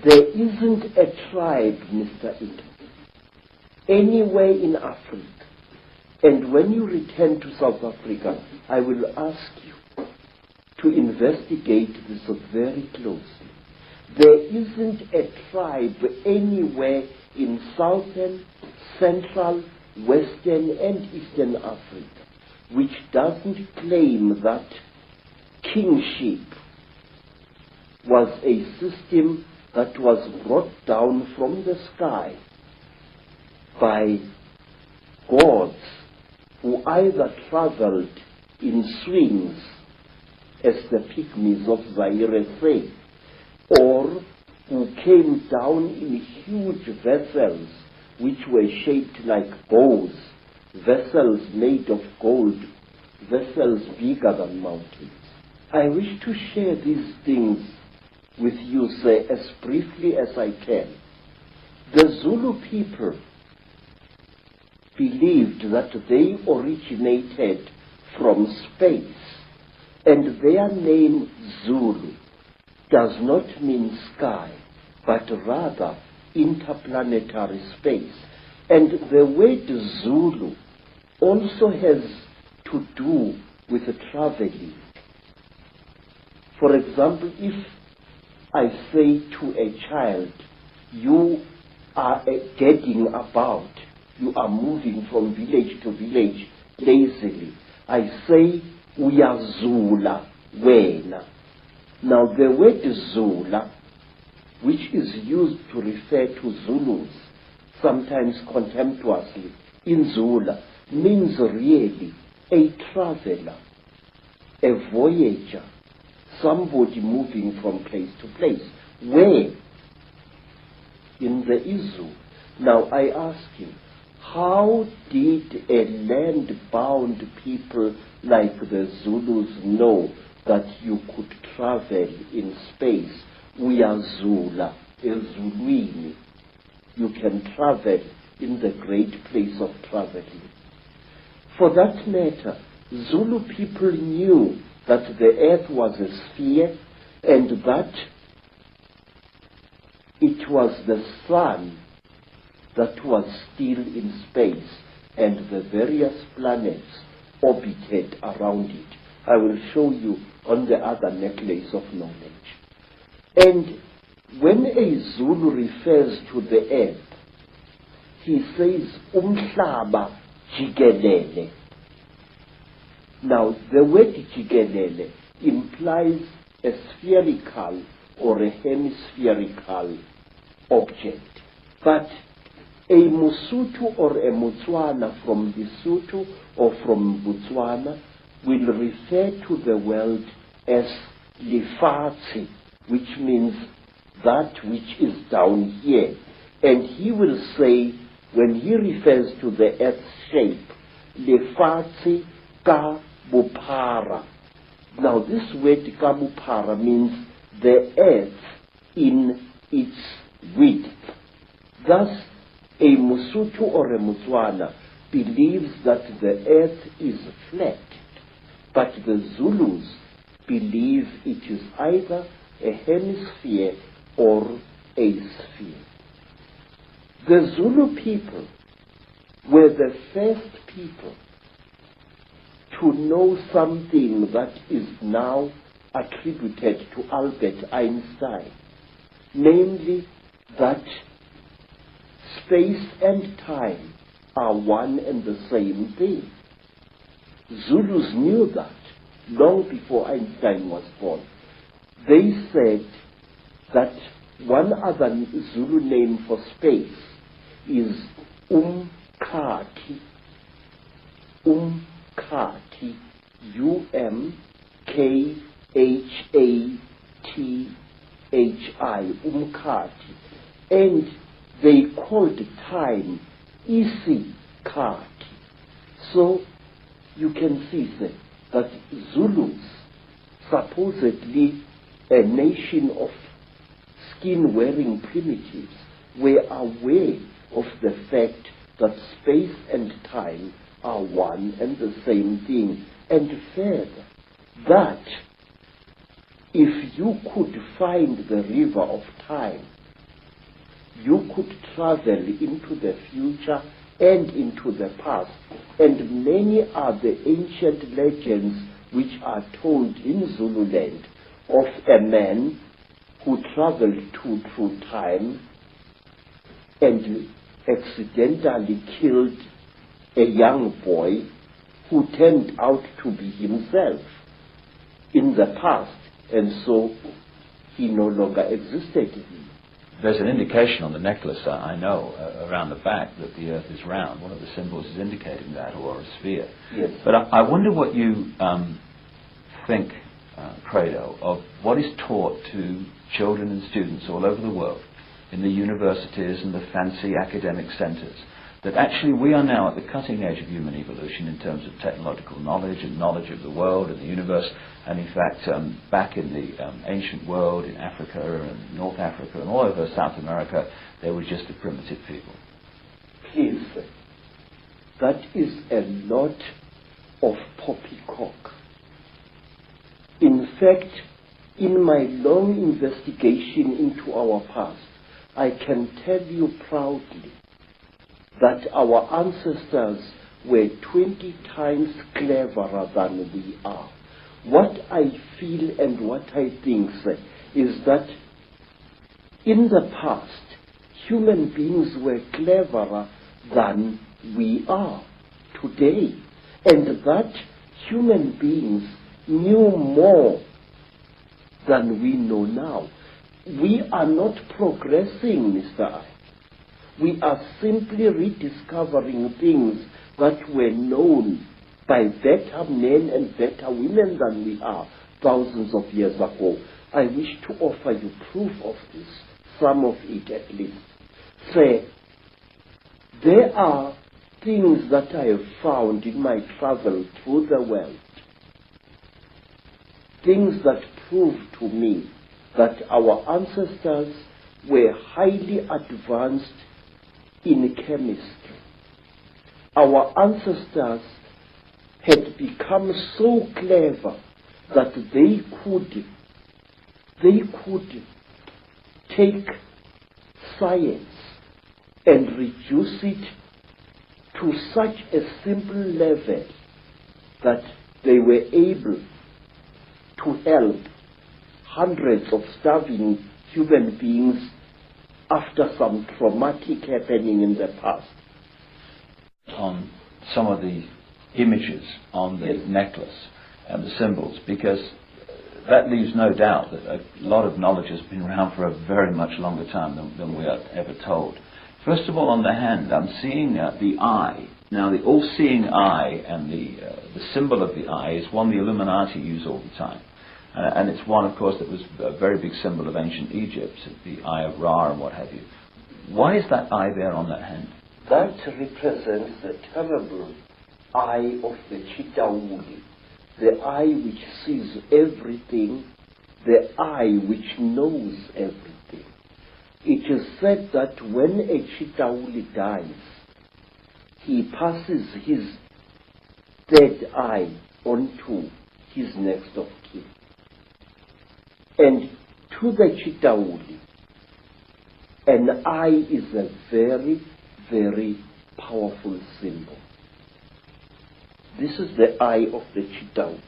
There isn't a tribe, Mr. Icke, anywhere in Africa. And when you return to South Africa, I will ask you to investigate this very closely. There isn't a tribe anywhere in Southern, Central, Western, and Eastern Africa which doesn't claim that kingship was a system that was brought down from the sky by gods who either traveled in swings, as the pygmies of Zaire say, or who came down in huge vessels which were shaped like bows, vessels made of gold, vessels bigger than mountains. I wish to share these things with you, sir, as briefly as I can. The Zulu people believed that they originated from space, and their name Zulu does not mean sky, but rather interplanetary space. And the word Zulu also has to do with traveling. For example, if I say to a child, you are getting about, you are moving from village to village lazily, I say, uyazula wena. Now the word Zula, which is used to refer to Zulus, sometimes contemptuously, in Zula, means really a traveler, a voyager, somebody moving from place to place. Where? In the Izu. Now I ask you, how did a land-bound people like the Zulus know that you could travel in space? Uyazula ezulwini. You can travel in the great place of traveling. For that matter, Zulu people knew that the earth was a sphere and that it was the sun that was still in space and the various planets orbited around it. I will show you on the other necklace of knowledge. And when a Zulu refers to the earth, he says umhlaba jikelele. Now the word jikelele implies a spherical or a hemispherical object. But a Mosotho or a Mutswana from Lesotho or from Botswana will refer to the world as lefatshe, which means that which is down here. And he will say, when he refers to the earth's shape, lefatshe ka bophara. Now this word ka bophara means the earth in its width. Thus, a Mosotho or a Mutswana believes that the earth is flat, but the Zulus believe it is either a hemisphere or a sphere. The Zulu people were the first people to know something that is now attributed to Albert Einstein, namely that space and time are one and the same thing. Zulus knew that long before Einstein was born. They said that one other Zulu name for space is umkhathi. Umkhathi. U-M-K-H-A-T-H-I. Umkhathi. And they called time isikhathi. So you can see that Zulus, supposedly a nation of skin-wearing primitives, were aware of the fact that space and time are one and the same thing. And further, that if you could find the river of time you could travel into the future and into the past. And many are the ancient legends which are told in Zululand of a man who traveled through time and accidentally killed a young boy who turned out to be himself in the past, and so he no longer existed. There's an indication on the necklace, I know, around the back that the Earth is round. One of the symbols is indicating that, or a sphere. Yes. But I wonder what you think, Credo, of what is taught to children and students all over the world, in the universities and the fancy academic centres, that actually we are now at the cutting edge of human evolution in terms of technological knowledge and knowledge of the world and the universe, and in fact back in the ancient world, in Africa and North Africa and all over South America, they were just a primitive people. Please, that is a lot of poppycock. In fact, in my long investigation into our past, I can tell you proudly that our ancestors were 20 times cleverer than we are. What I feel and what I think is that in the past, human beings were cleverer than we are today, and that human beings knew more than we know now. We are not progressing, Mr. I. We are simply rediscovering things that were known by better men and better women than we are thousands of years ago. I wish to offer you proof of this, some of it at least. Say, there are things that I have found in my travel through the world, things that prove to me that our ancestors were highly advanced in chemistry. Our ancestors had become so clever that they could take science and reduce it to such a simple level that they were able to help hundreds of starving human beings after some traumatic happening in the past. On some of the images on the Yes. necklace and the symbols, because that leaves no doubt that a lot of knowledge has been around for a very much longer time than we are ever told. First of all, on the hand, I'm seeing the eye. Now, the all-seeing eye and the symbol of the eye is one the Illuminati use all the time. And it's one, of course, that was a very big symbol of ancient Egypt, the Eye of Ra and what have you. Why is that eye there on that hand? That represents the terrible eye of the Chitauli, the eye which sees everything, the eye which knows everything. It is said that when a Chitauli dies, he passes his dead eye onto his next of kin. And to the Chitauli, an eye is a very, very powerful symbol. This is the eye of the Chitauli.